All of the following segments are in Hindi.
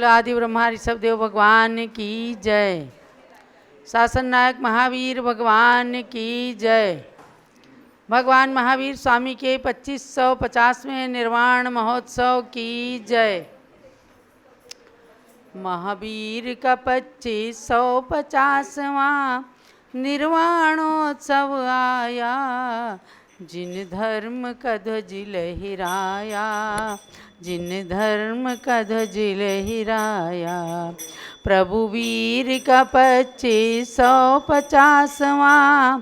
बोलो आदि ब्रह्मा ऋषभ देव भगवान की जय। शासन नायक महावीर भगवान की जय। भगवान महावीर स्वामी के 2550वें निर्वाण महोत्सव की जय। महावीर का 2550वां निर्वाणोत्सव आया, जिन धर्म का ध्वज लहराया, जिन धर्म का ध्वज लहराया। प्रभु वीर का 2550वां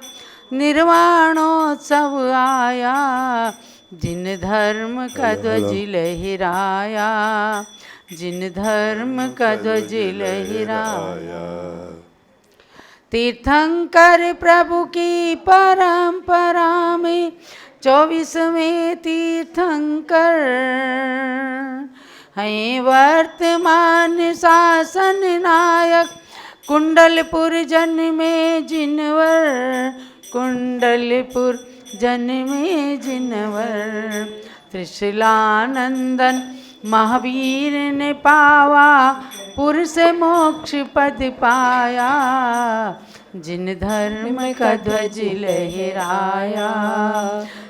निर्वाणोत्सव आया, जिन धर्म का ध्वज लहराया, जिन धर्म का ध्वज लहराया। तीर्थंकर प्रभु की परंपरा में 24वें तीर्थंकर हैं वर्तमान शासन नायक। कुंडलपुर जन्मे जिनवर, कुंडलपुर जन्मे जिनवर। त्रिशूलानंदन महावीर ने पावा, पुर से मोक्ष पद पाया, जिन धर्म का ध्वज लहराया,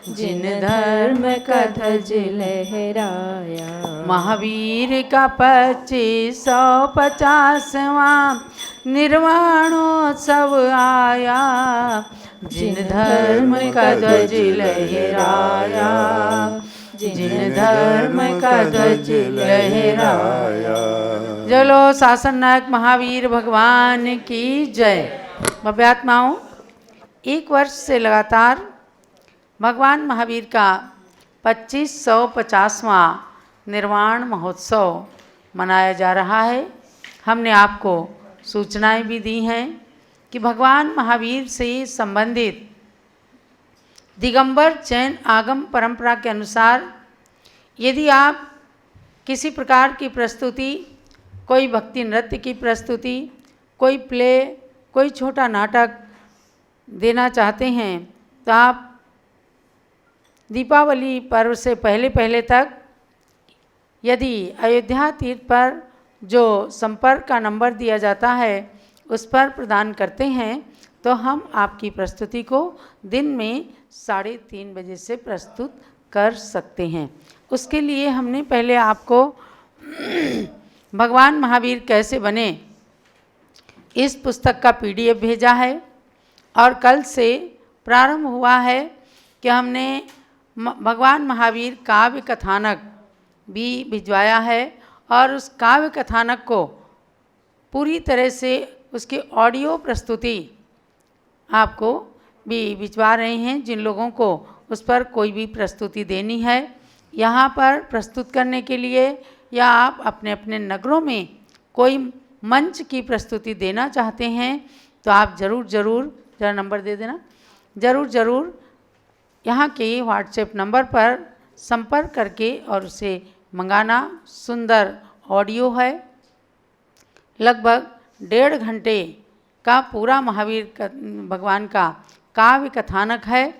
जिन धर्म का ध्वज लहराया। महावीर का 2550वां निर्वाणोत्सव आया, जिन धर्म का ध्वज लहराया, जिन धर्म का ध्वज लहराया। चलो शासन नायक महावीर भगवान की जय। भव्यात्माओं, एक वर्ष से लगातार भगवान महावीर का 2550वां निर्वाण महोत्सव मनाया जा रहा है। हमने आपको सूचनाएं भी दी हैं कि भगवान महावीर से संबंधित दिगंबर जैन आगम परंपरा के अनुसार यदि आप किसी प्रकार की प्रस्तुति, कोई भक्ति नृत्य की प्रस्तुति, कोई प्ले, कोई छोटा नाटक देना चाहते हैं तो आप दीपावली पर्व से पहले तक यदि अयोध्या तीर्थ पर जो संपर्क का नंबर दिया जाता है उस पर प्रदान करते हैं तो हम आपकी प्रस्तुति को दिन में 3:30 बजे से प्रस्तुत कर सकते हैं। उसके लिए हमने पहले आपको भगवान महावीर कैसे बने इस पुस्तक का PDF भेजा है और कल से प्रारंभ हुआ है कि हमने भगवान महावीर काव्य कथानक भी भिजवाया है और उस काव्य कथानक को पूरी तरह से उसकी ऑडियो प्रस्तुति आपको भी भिजवा रहे हैं। जिन लोगों को उस पर कोई भी प्रस्तुति देनी है यहाँ पर प्रस्तुत करने के लिए, या आप अपने अपने नगरों में कोई मंच की प्रस्तुति देना चाहते हैं तो आप ज़रूर ज़रा नंबर दे देना, ज़रूर यहाँ के व्हाट्सएप नंबर पर संपर्क करके और उसे मंगाना। सुंदर ऑडियो है, लगभग 1.5 घंटे का पूरा महावीर भगवान का काव्य कथानक है।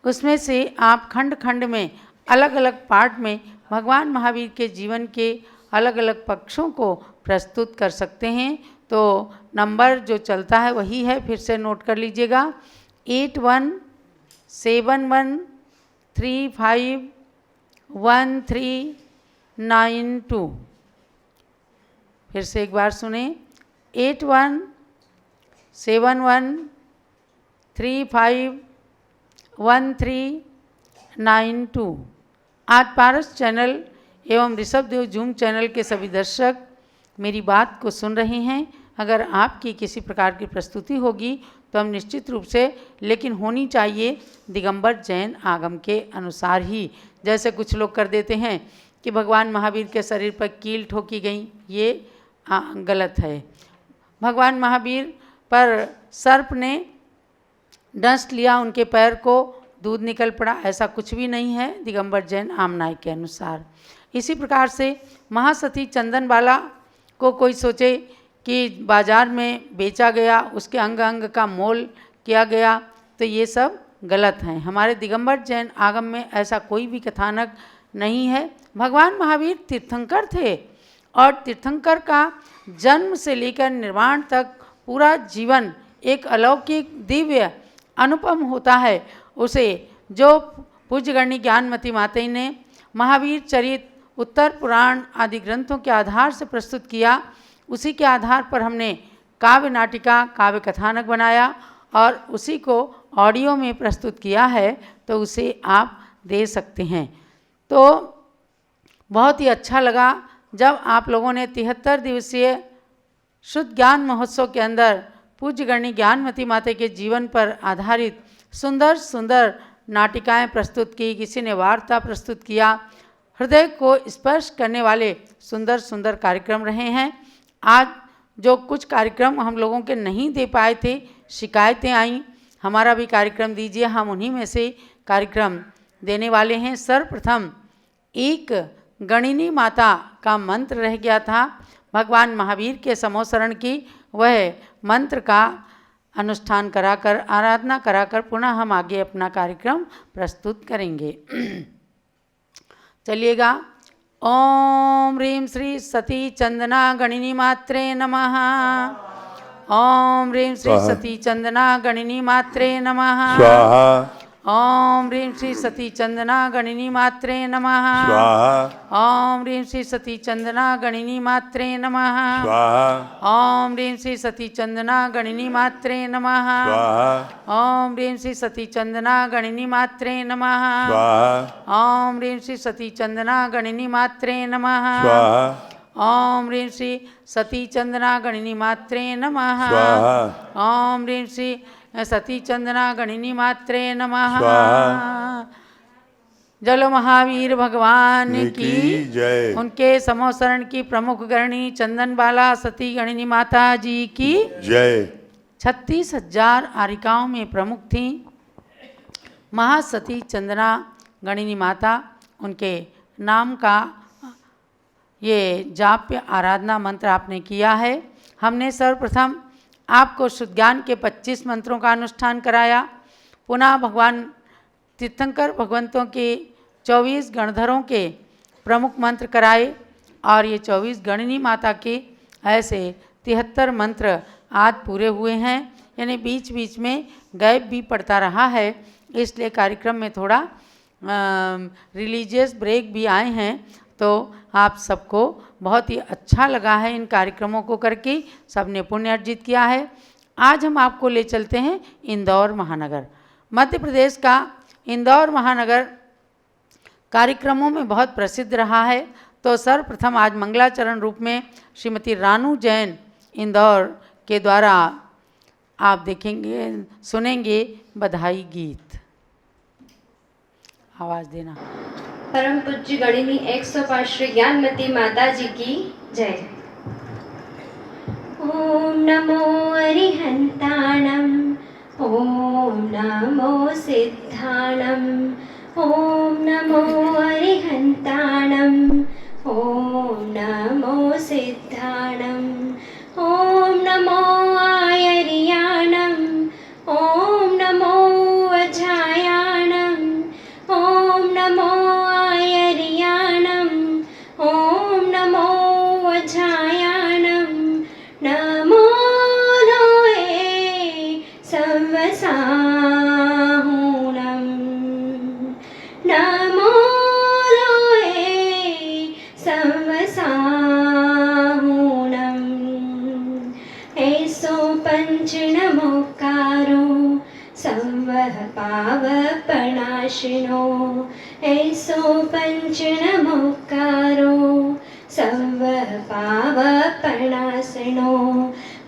उसमें से आप खंड खंड में अलग अलग पार्ट में भगवान महावीर के जीवन के अलग अलग पक्षों को प्रस्तुत कर सकते हैं। तो नंबर जो चलता है वही है, फिर से नोट कर लीजिएगा 8171351392। फिर से एक बार सुने 8171351392। आज पारस चैनल एवं ऋषभ देव जूम चैनल के सभी दर्शक मेरी बात को सुन रहे हैं। अगर आपकी किसी प्रकार की प्रस्तुति होगी तो हम निश्चित रूप से, लेकिन होनी चाहिए दिगंबर जैन आगम के अनुसार ही। जैसे कुछ लोग कर देते हैं कि भगवान महावीर के शरीर पर कील ठोकी गई, ये गलत है। भगवान महावीर पर सर्प ने डंस्ट लिया, उनके पैर को दूध निकल पड़ा, ऐसा कुछ भी नहीं है दिगंबर जैन आमनाय के अनुसार। इसी प्रकार से महासती चंदनबाला को कोई सोचे कि बाजार में बेचा गया, उसके अंग अंग का मोल किया गया, तो ये सब गलत हैं। हमारे दिगंबर जैन आगम में ऐसा कोई भी कथानक नहीं है। भगवान महावीर तीर्थंकर थे और तीर्थंकर का जन्म से लेकर निर्वाण तक पूरा जीवन एक अलौकिक दिव्य अनुपम होता है। उसे जो पूज्यगणी ज्ञानमती माता ने महावीर चरित, उत्तर पुराण आदि ग्रंथों के आधार से प्रस्तुत किया, उसी के आधार पर हमने काव्य नाटिका, काव्य कथानक बनाया और उसी को ऑडियो में प्रस्तुत किया है, तो उसे आप दे सकते हैं। तो बहुत ही अच्छा लगा जब आप लोगों ने 73 दिवसीय शुद्ध ज्ञान महोत्सव के अंदर पूज्यगणी ज्ञानमती माता के जीवन पर आधारित सुंदर सुंदर नाटिकाएं प्रस्तुत की, किसी ने वार्ता प्रस्तुत किया। हृदय को स्पर्श करने वाले सुंदर सुंदर कार्यक्रम रहे हैं। आज जो कुछ कार्यक्रम हम लोगों के नहीं दे पाए थे, शिकायतें आईं, हमारा भी कार्यक्रम दीजिए, हम उन्हीं में से कार्यक्रम देने वाले हैं। सर्वप्रथम एक गणिनी माता का मंत्र रह गया था, भगवान महावीर के समोसरण की, वह मंत्र का अनुष्ठान कराकर, आराधना कराकर पुनः हम आगे अपना कार्यक्रम प्रस्तुत करेंगे। चलिएगा। ओम ह्रीं श्री सती चंदना गणिनी मात्रे नमः। ओम ह्रीं श्री सती चंदना गणिनी मात्रे नमः। ओम ह्रीं श्री सती चंदना गणिनी मात्रे नमः। ओम ह्रीं श्री सती चंदना गणिनी मात्रे नमः। ओम ह्रीं श्री सती चंदना गणिनी मात्रे नमः। ओम ह्रीं श्री सती चंदना गणिनी मात्रे नमः। ओम ह्रीं श्री सती चंदना गणिनी मात्रे नमः। ओम ह्रीं श्री सती चंदना गणिनी मात्रे नमः। ओम ह्रीं श्री सती चंदना गणिनी मात्रे नमः। जलो महावीर भगवान की जय। उनके समोसरण की प्रमुख गणी चंदन बाला सती गणिनी माता जी की जय। 36,000 आरिकाओं में प्रमुख थी महासती चंदना गणिनी माता। उनके नाम का ये जाप्य आराधना मंत्र आपने किया है। हमने सर्वप्रथम आपको शुद्ध ज्ञान के 25 मंत्रों का अनुष्ठान कराया, पुनः भगवान तीर्थंकर भगवंतों के 24 गणधरों के प्रमुख मंत्र कराए और ये 24 गणिनी माता के ऐसे 73 मंत्र आज पूरे हुए हैं, यानी बीच बीच में गैप भी पड़ता रहा है, इसलिए कार्यक्रम में थोड़ा रिलीजियस ब्रेक भी आए हैं। तो आप सबको बहुत ही अच्छा लगा है इन कार्यक्रमों को करके, सबने पुण्य अर्जित किया है। आज हम आपको ले चलते हैं इंदौर महानगर। मध्य प्रदेश का इंदौर महानगर कार्यक्रमों में बहुत प्रसिद्ध रहा है। तो सर्वप्रथम आज मंगलाचरण रूप में श्रीमती रानू जैन इंदौर के द्वारा आप देखेंगे, सुनेंगे बधाई गीत। आवाज़ देना। परम पूज्य गणिनी 105 श्री ज्ञानमती माता जी की जय। ओम नमो अरिहंताणम, ओम नमो सिद्धाणम, ओम नमो अरिहंताणम, ओम नमो सिद्धाणम, ओम नमो आयर्याणम, ओम नमो अजायाणम, ओम नमो आयर्याणम, ओम नमो अजायाणम, नमो लोहे संवसाहुणम, नमो लोहे संवसाहुणम। ऐसो पंच नमोकारो संवह पावपनाशिनो, ऐसो पंच नमोकारो संवह पावपनाशिनो।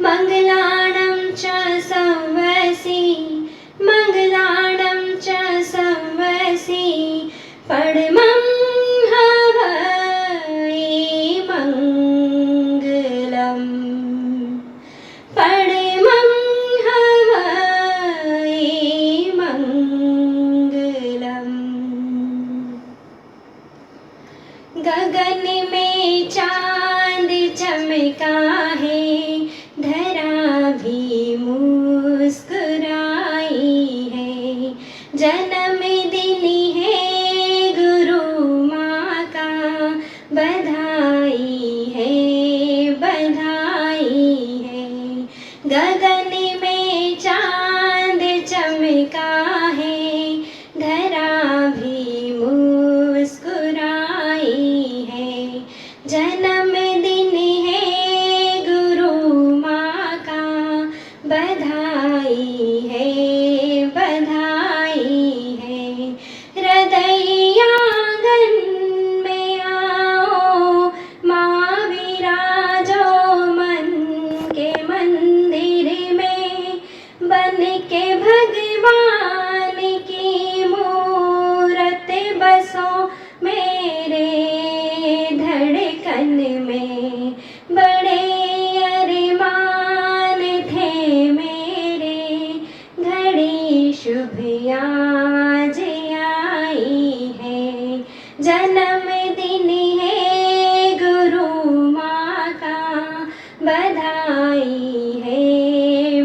मंगलाणं च संवसि, मंगलाणं च संवसि, परमं हवै मंगलम्, परमं हवै मंगलम्। गगन में चांद चमका है, धरा भी मुस्कुराई है, जन्मदिन है गुरु माँ का, बधाई है मन में बड़े अरमान थे मेरे, घड़ी शुभ आज आई है। जन्मदिन है गुरु माँ का, बधाई है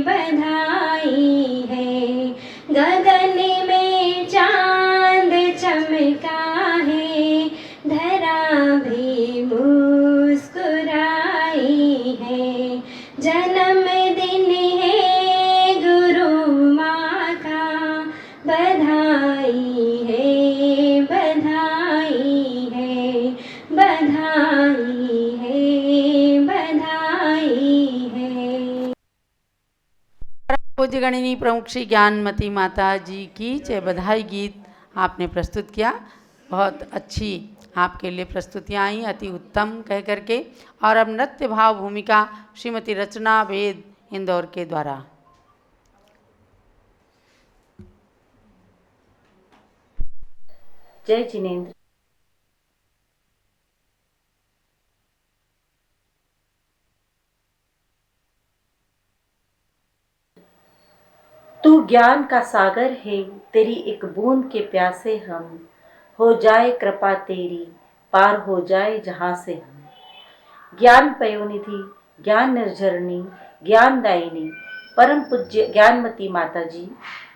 बधाई है। गगन में चांद चमका है, धरा भी मुस्कुराई है। जन्मदिन है गुरु माँ का, बधाई है बधाई है बधाई है बधाई है। पूज्य गणिनी प्रमुख श्री ज्ञानमती माता जी की जय। बधाई गीत आपने प्रस्तुत किया, बहुत अच्छी आपके लिए प्रस्तुतियाँ आई, अति उत्तम कह करके। और अब नृत्य भाव भूमिका श्रीमती रचना वेद इंदौर के द्वारा। जय जिनेंद्र। तू ज्ञान का सागर है, तेरी एक बूंद के प्यासे हम, हो जाए कृपा तेरी, पार हो जाए जहां से हम। ज्ञान पयोनिधि, ज्ञान निर्झरणी, ज्ञानदायिनी परम पूज्य ज्ञानमती माता जी,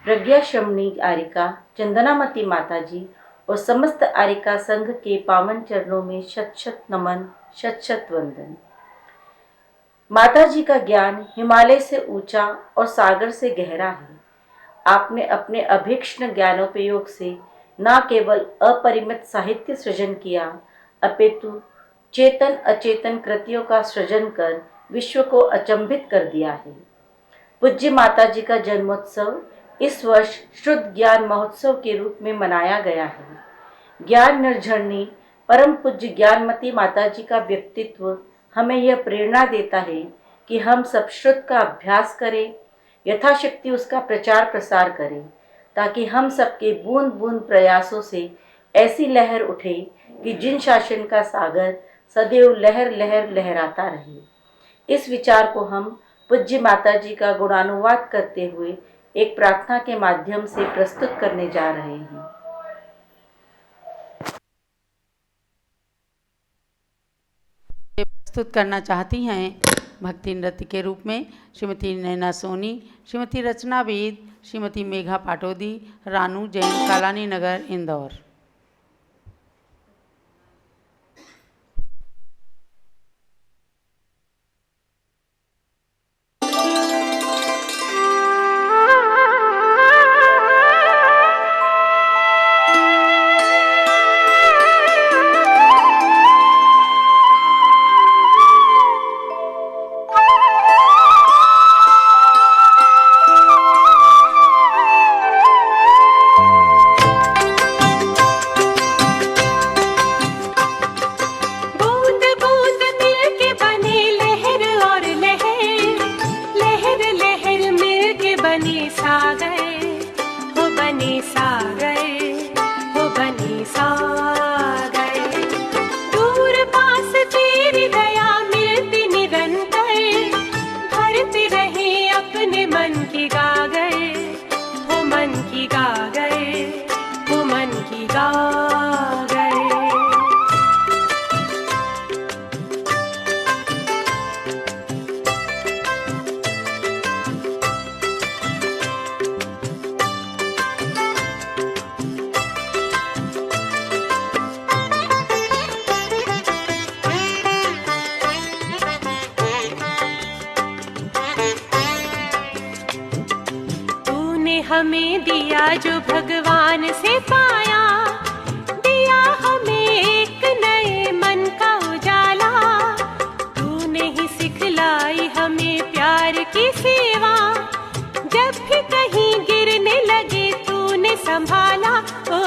प्रज्ञा श्रमणी आरिका चंदनामती माता जी और समस्त आरिका संघ के पावन चरणों में शत शत नमन, शत शत वंदन। माता जी का ज्ञान हिमालय से ऊंचा और सागर से गहरा है। आपने अपने अभीक्ष्ण ज्ञानोपयोग से न केवल अपरिमित साहित्य सृजन किया, अपितु चेतन अचेतन कृतियों का सृजन कर विश्व को अचंभित कर दिया है। पूज्य माता जी का जन्मोत्सव इस वर्ष शुद्ध ज्ञान महोत्सव के रूप में मनाया गया है। ज्ञान निर्झरणी परम पूज्य ज्ञानमती माता जी का व्यक्तित्व हमें यह प्रेरणा देता है कि हम सब श्रुत का अभ्यास करें, यथाशक्ति उसका प्रचार प्रसार करें, ताकि हम सबके बूंद बूंद प्रयासों से ऐसी लहर उठे कि जिन शासन का सागर सदैव लहर लहर लहराता रहे। इस विचार को हम पूज्य माता जी का गुणानुवाद करते हुए एक प्रार्थना के माध्यम से प्रस्तुत करने जा रहे हैं। प्रस्तुत करना चाहती हैं भक्ति नृत्य के रूप में श्रीमती नैना सोनी, श्रीमती रचना वेद, श्रीमती मेघा पाटोदी, रानू जैन, कालानी नगर, इंदौर। हमें दिया जो भगवान से पाया, दिया हमें एक नए मन का उजाला। तूने ही सिखलाई हमें प्यार की सेवा, जब भी कहीं गिरने लगे तूने संभाला। ओ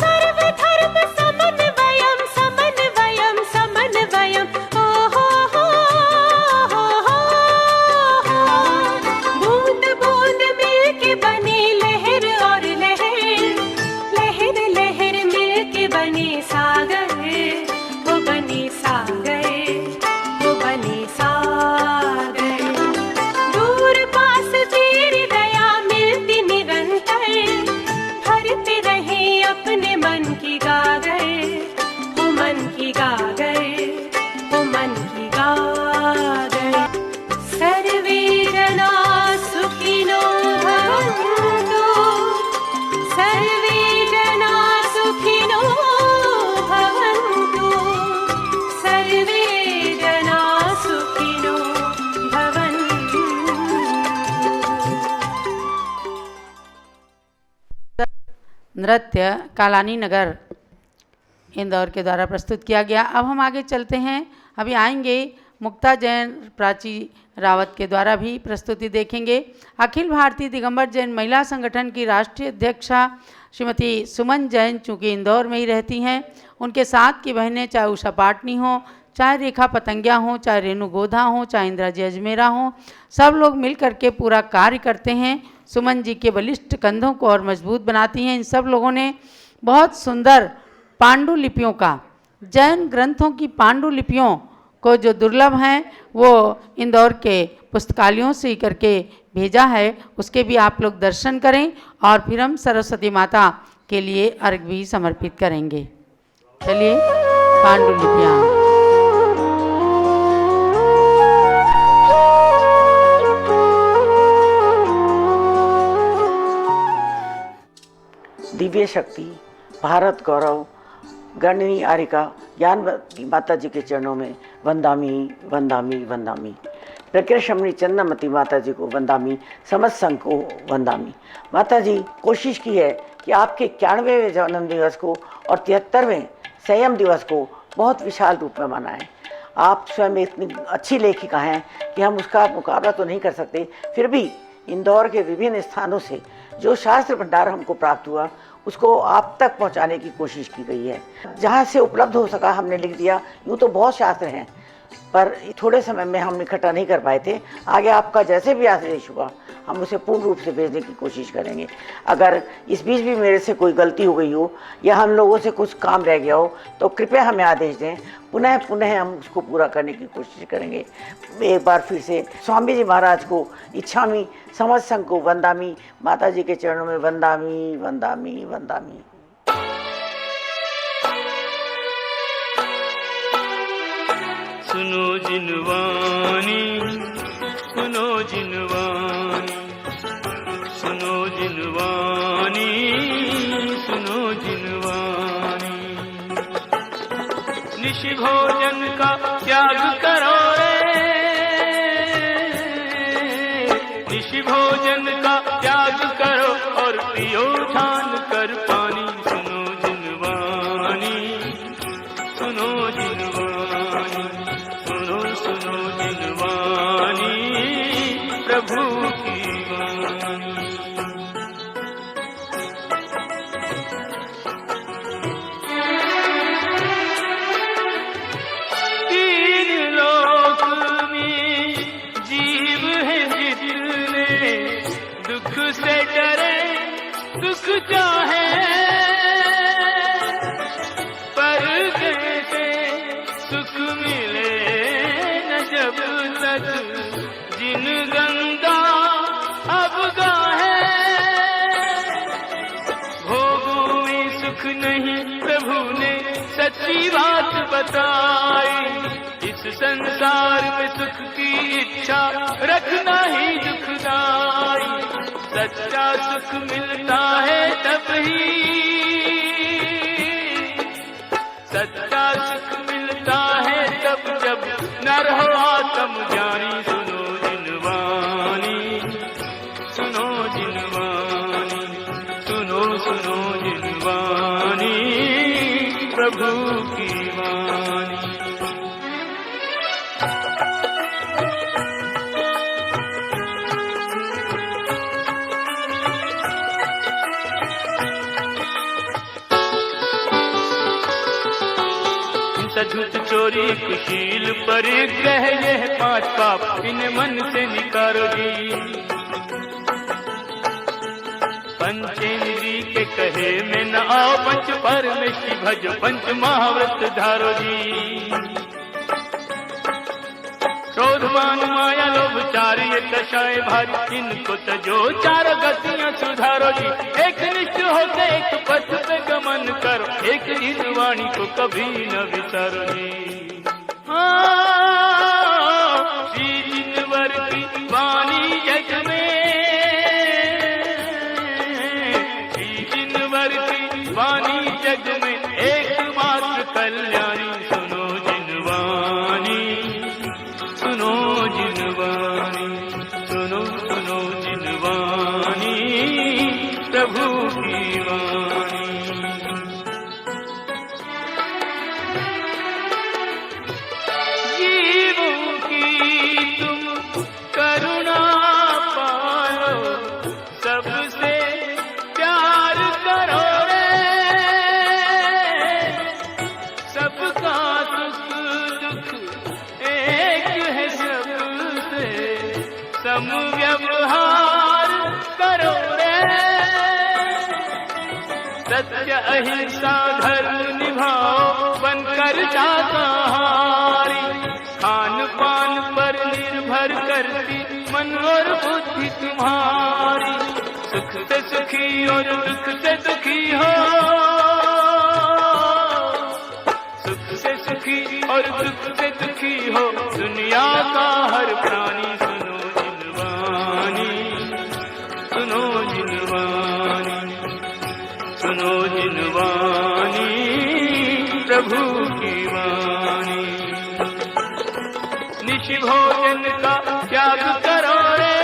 सर्वधर्म समन्वयम समन्वयम समन्वयम, ओ हो बूंद बूंद मिल के बने लहर और लहर, लहर लहर नृत्य कालानी नगर इंदौर के द्वारा प्रस्तुत किया गया। अब हम आगे चलते हैं, अभी आएंगे मुक्ता जैन प्राची रावत के द्वारा भी प्रस्तुति देखेंगे। अखिल भारतीय दिगंबर जैन महिला संगठन की राष्ट्रीय अध्यक्षा श्रीमती सुमन जैन चूँकि इंदौर में ही रहती हैं, उनके साथ की बहनें चाहे उषा पाटनी हो, चाहे रेखा पतंगिया हो, चाहे रेणु गोधा हो, चाहे इंदिरा जी अजमेरा हो, सब लोग मिल करके पूरा कार्य करते हैं। सुमन जी के बलिष्ठ कंधों को और मजबूत बनाती हैं। इन सब लोगों ने बहुत सुंदर पांडुलिपियों का, जैन ग्रंथों की पांडुलिपियों को जो दुर्लभ हैं वो इंदौर के पुस्तकालयों से ही करके भेजा है, उसके भी आप लोग दर्शन करें और फिर हम सरस्वती माता के लिए अर्घ भी समर्पित करेंगे। चलिए पांडुलिपियाँ। दिव्य शक्ति, भारत गौरव, गणनी आरिका ज्ञानवती माता जी के चरणों में वंदामी वंदामी वंदामी। प्रकृष्मणी चंद्रमती माता जी को वंदामी, समस्त संघ को वंदामी। माता जी कोशिश की है कि आपके 91वें जन्म दिवस को और 73वें संयम दिवस को बहुत विशाल रूप में मनाएं। आप स्वयं इतनी अच्छी लेखिका हैं कि हम उसका मुकाबला तो नहीं कर सकते, फिर भी इंदौर के विभिन्न स्थानों से जो शास्त्र भंडार हमको प्राप्त हुआ उसको आप तक पहुंचाने की कोशिश की गई है। जहां से उपलब्ध हो सका हमने लिख दिया। यूँ तो बहुत शास्त्र हैं पर थोड़े समय में हम इकट्ठा नहीं कर पाए थे। आगे आपका जैसे भी आदेश हुआ हम उसे पूर्ण रूप से भेजने की कोशिश करेंगे। अगर इस बीच भी मेरे से कोई गलती हो गई हो या हम लोगों से कुछ काम रह गया हो तो कृपया हमें आदेश दें, पुनः पुनः हम उसको पूरा करने की कोशिश करेंगे। एक बार फिर से स्वामी जी महाराज को इच्छामी, समस्त संघ को वंदामी, माता जी के चरणों में वंदामी वंदामी वंदामी। सुनो जिनवानी, सुनो जिनवानी, सुनो जिनवानी, सुनो जिनवानी। निशि भोजन का त्याग करो रे, निशि भोजन का त्याग करो और पियो छान कर पानी। सुनो जिनवानी, सुनो जिनवानी, सुनो सुनो जिनवानी, प्रभु की वाणी। तीन लोक में जीव है जितने, दुख से डरे सुख चाहे, पर कैसे सुख मिले न जब तक जिन गंगा अब गाहे। भोगों में सुख नहीं प्रभु ने सच्ची बात बताई। इस संसार में सुख की इच्छा रखना ही दुखदाई। सच्चा सुख मिलता है तब ही, सच्चा सुख मिलता है तब जब नर हो आत्म ज्ञानी। सुनो जिनवानी, सुनो जिनवानी, सुनो सुनो जिनवानी, प्रभु की वाणी। झूठ चोरी कुशील परिग्रह यह 5 पाप इन मन से निकारो जी। पंचेंद्री के कहे में न आओ, पंच परमेष्टि भज पंच महाव्रत धारो जी। क्रोधमान माया लोभ चार ये दशाएं भारी, इनको तजो 4 गतियां सुधारो जी। एक निष्ठ होकर एक पथ पे गमन करो, एक जिनवाणी को कभी न विसारो जी। श्री जिनवर की वाणी जग में, श्री जिनवर की वाणी जग में एकमात्र कल्याणी। सुनो जिनवानी, सुनो जिनवानी, सुनो सुनो जिनवानी, प्रभु की वाणी। सम व्यवहार करो रे, सत्य अहिंसा धर्म निभाओ बनकर शाकाहारी। खान पान पर निर्भर करती मन और बुद्धि तुम्हारी, सुख से सुखी और दुख से दुखी हो, सुख से सुखी और दुख से दुखी हो दुनिया का हर प्राणी। सुनो जिनवानी, सुनो जिनवानी, सुनो जिनवानी प्रभु की वाणी। निश भोजन का त्याग करो रे,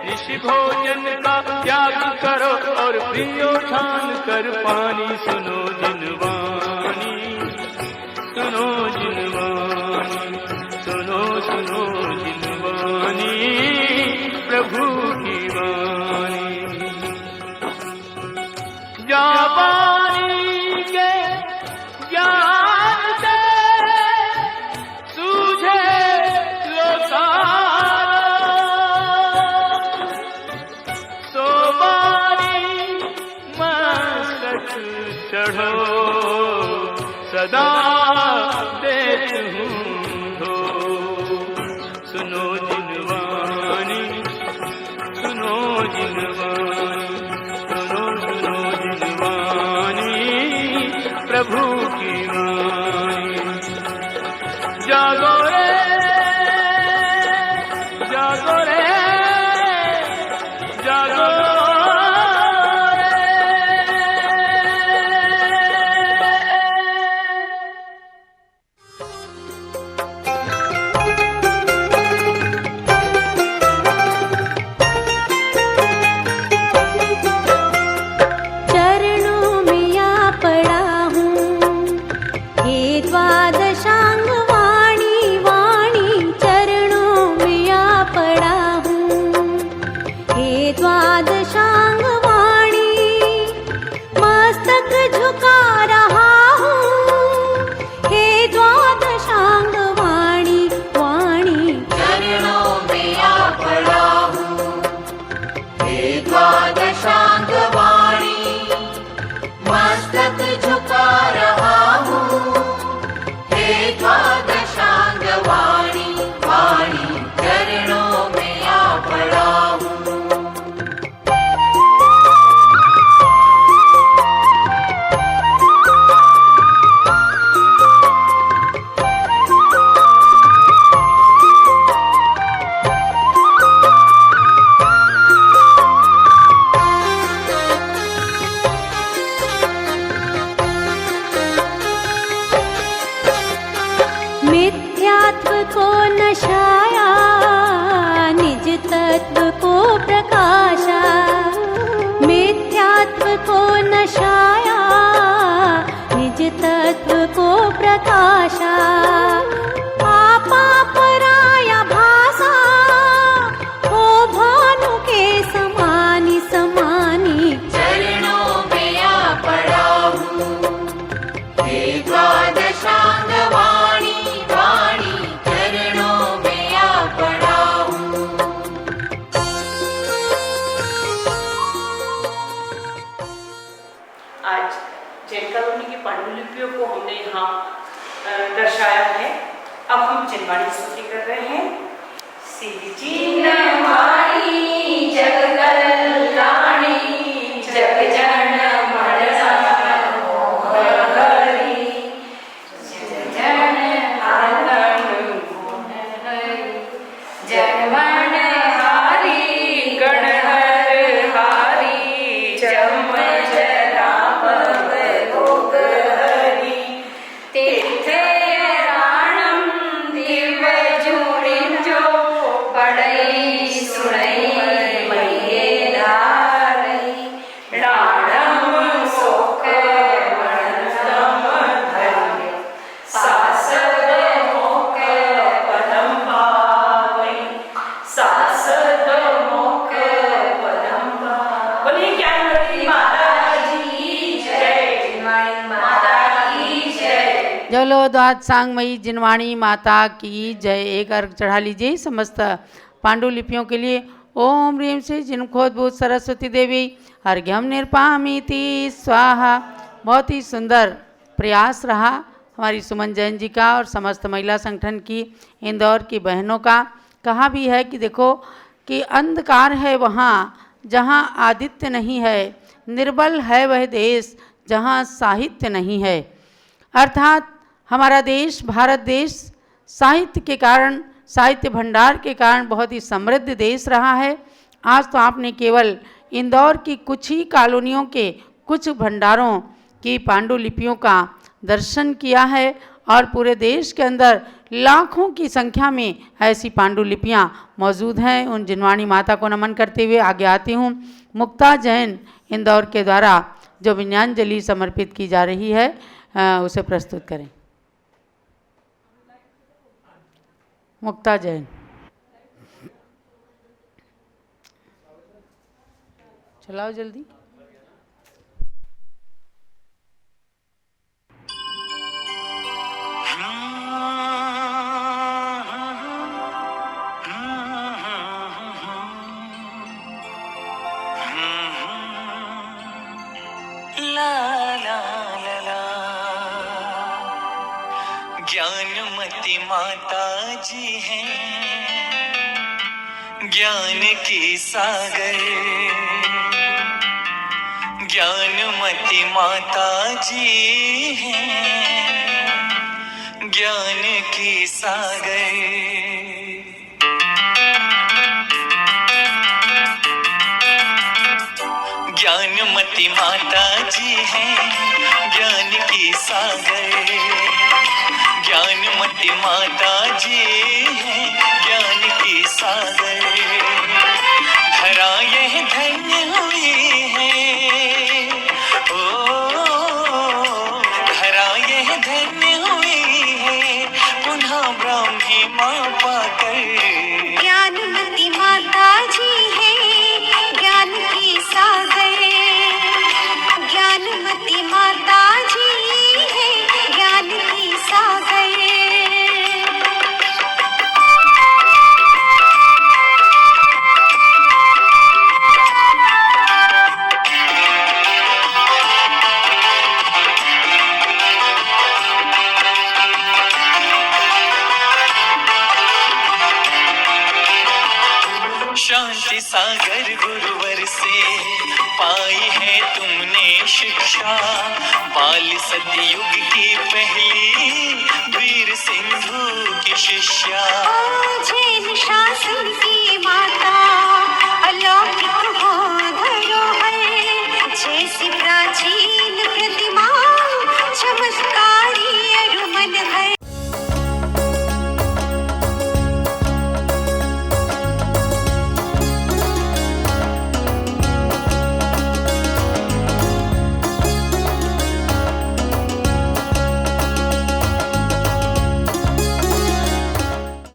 निश भोजन का त्याग करो और पियो ठान कर पानी। सुनो जिनवानी, सुनो जिनवानी, सुनो सुनो जिनवानी प्रभु की वाणी। जाबानी के ज्ञान से सूझे लोकारो, सोबानी मस्तक चढ़ो सदा देत हूँ धो। सुनो जिनवानी, सुनो जिनवानी, सुनो सुनो जिनवानी प्रभु की वाणी। जागो रे, जागो रे, जागो चरणों में आ पड़ा हूँ, हे द्वादशांग वाणी वाणी। चरणों में आ पड़ा हूँ, हे द्वादशांग वाणी। मस्तक झुका रहा हूँ, हे द्वादशांग वाणी वाणी। चरणों में आ पड़ा हूँ, हे द्वादशांग वाणी। मस्तक झुका रहा हूँ, हे द्वादशांग वाणी वाणी। चरणों में आ पड़ा हूँ। मिथ्यात्व को नशाया, निज तत्व को प्रकाशा। मिथ्यात्व को नशाया, निज तत्व को प्रकाशा। आपा पराया भाषा, हो भानु के समानी समानी। चरणों में आ पड़ा हूँ, हे द्वादशांग वाणी वाणी। चरणों में आ पड़ा हूँ। आज जैन कॉलोनी की पांडुलिपियों को हमने यहाँ दर्शाया है। अब हम जिनवाणी स्तुति कर रहे हैं। श्री जिनवाणी जग कल्याणी, जग जन सुनई मैये जलो द्वाद सांगमयी जिनवाणी माता की जय। एक अर्घ चढ़ा लीजिए समस्त पांडुलिपियों के लिए। ओम ह्रीं श्री जिनखोद्भूत सरस्वती देवी अर्घ्यम निरपामीति स्वाहा। बहुत ही सुंदर प्रयास रहा हमारी सुमन जैन जी का और समस्त महिला संगठन की, इंदौर की बहनों का। कहा भी है कि देखो कि अंधकार है वहाँ जहाँ आदित्य नहीं है, निर्बल है वह देश जहाँ साहित्य नहीं है। अर्थात हमारा देश, भारत देश साहित्य के कारण, साहित्य भंडार के कारण बहुत ही समृद्ध देश रहा है। आज तो आपने केवल इंदौर की कुछ ही कॉलोनियों के कुछ भंडारों की पांडुलिपियों का दर्शन किया है और पूरे देश के अंदर लाखों की संख्या में ऐसी पांडुलिपियाँ मौजूद हैं। उन जिनवाणी माता को नमन करते हुए आगे आती हूँ। मुक्ता जैन इंदौर के द्वारा जो विनयांजलि समर्पित की जा रही है उसे प्रस्तुत करें। मुक्ता जैन, चलाओ जल्दी। ज्ञानमती माता जी हैं, ज्ञान की सागर। ज्ञानमती माता जी हैं, ज्ञान की सागर। ज्ञानमती माता जी हैं, ज्ञान की सागर। ज्ञानमती माता जी हैं, ज्ञान की सागर। धरा यह धन्य हुई है, ओ धरा यह धन्य हुई है, पुनः ब्राह्मी माँ पाकर। ज्ञानमती माता जी हैं, ज्ञान की सागर। ज्ञानमती माता जी हैं, ज्ञान की सागर। शांति सागर गुरुवर से पाई है तुमने शिक्षा। बाल सतयुग की पहली वीर सिंधु की शिष्या। जैन शासन की माता अलौकिक